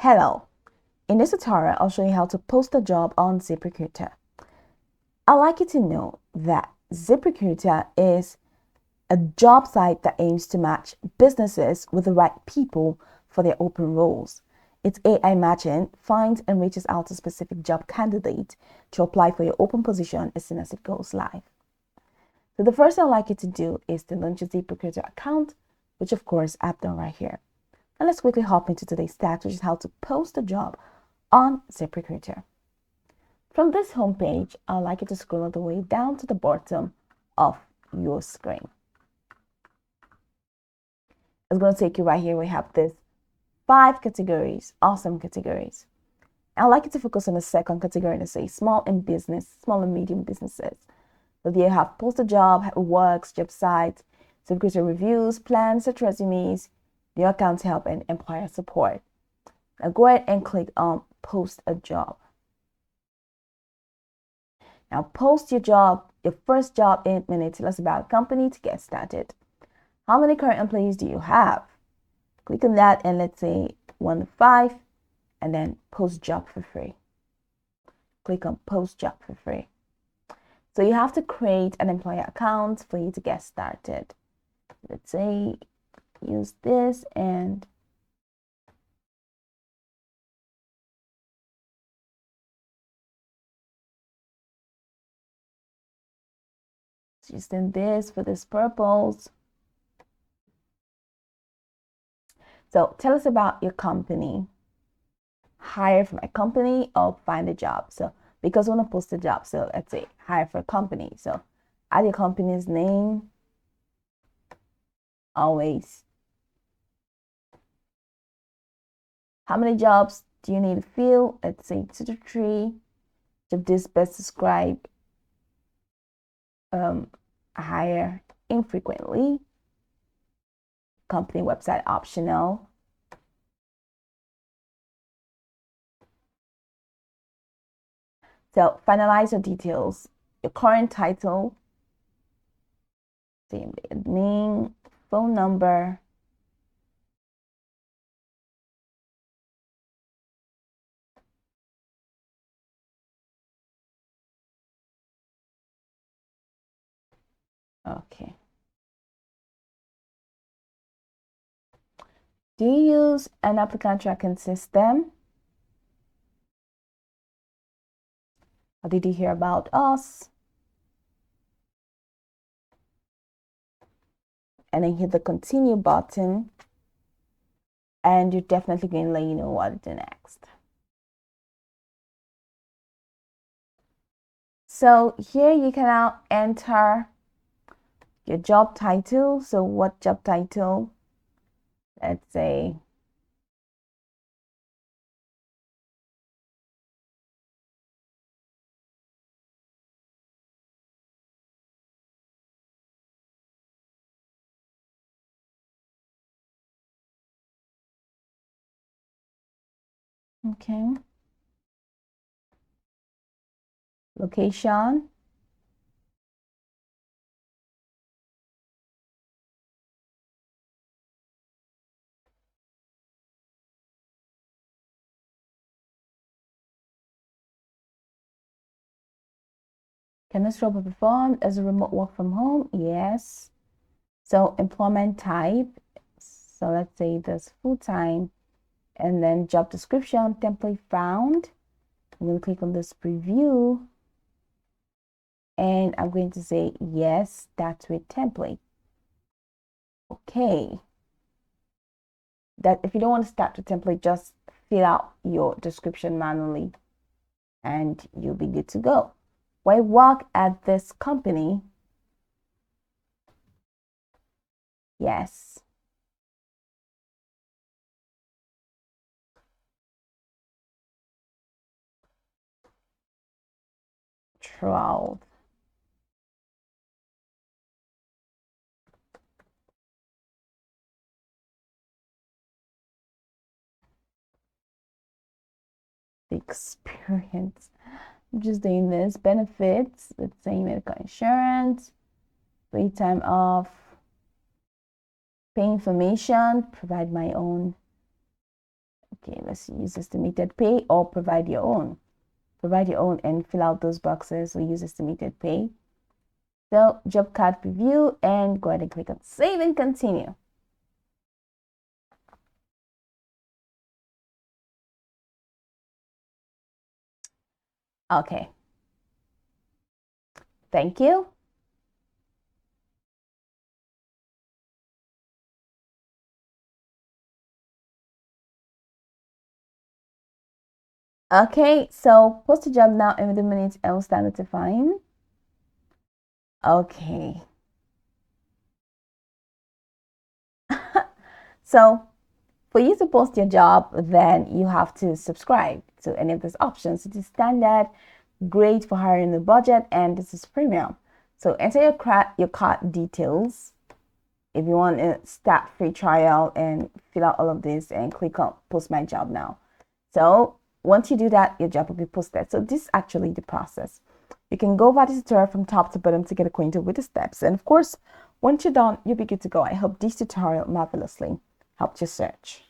Hello, in this tutorial I'll show you how to post a job on Ziprecruiter. I'd like you to know that Ziprecruiter is a job site that aims to match businesses with the right people for their open roles. Its AI matching finds and reaches out to specific job candidates to apply for your open position as soon as it goes live. So the first thing I'd like you to do is to launch a Ziprecruiter account, which of course I've done right here. And let's quickly hop into today's task, which is how to post a job on Ziprecruiter. From this homepage, I'd like you to scroll all the way down to the bottom of your screen. It's going to take you right here. We have this 5 categories, awesome categories. I'd like you to focus on the second category and say small and medium businesses. So there you have post a job, how it works, job sites, Ziprecruiter reviews, plans, set resumes, your account help, and employer support. Now go ahead and click on post a job. Now post your job, your first job in minutes. Tell us about a company to get started. How many current employees do you have? Click on that and let's say 1 to 5 and then post job for free. Click on post job for free. So you have to create an employer account for you to get started. Let's say use this and using this for this purpose. So tell us about your company. Hire for my company or find a job. So because we want to post a job, so let's say hire for a company. So add your company's name. Always. How many jobs do you need to fill? Let's say 2 to 3. Should this best describe hire infrequently? Company website optional. So finalize your details. Your current title, name, phone number, okay. Do you use an applicant tracking system? Or did you hear about us? And then hit the continue button. And you're definitely going to let you know what to do next. So here you can now enter your job title. So what job title? Let's say okay. Location. Can this job be performed as a remote work from home? Yes. So employment type. So let's say this full-time, and then job description template found. I'm going to click on this preview and I'm going to say yes, that's with template. Okay. That if you don't want to start with template, just fill out your description manually and you'll be good to go. Why work at this company? Yes. Throughout. The experience. I'm just doing this. Benefits. Let's say medical insurance, free time off, pay information, provide my own Okay, let's use estimated pay or provide your own. Provide your own and fill out those boxes or use estimated pay. So job card preview and go ahead and click on save and continue. Okay. Thank you. Okay, so post a job now and within minutes I will start notifying. Okay. So for you to post your job, then you have to subscribe to any of these options. It is standard, great for hiring the budget, and this is premium. So enter your cart details if you want to start free trial and fill out all of this and click on post my job now. So once you do that, your job will be posted. So this is actually the process. You can go over this tutorial from top to bottom to get acquainted with the steps. And of course, once you're done, you'll be good to go. I hope this tutorial marvelously helped your search.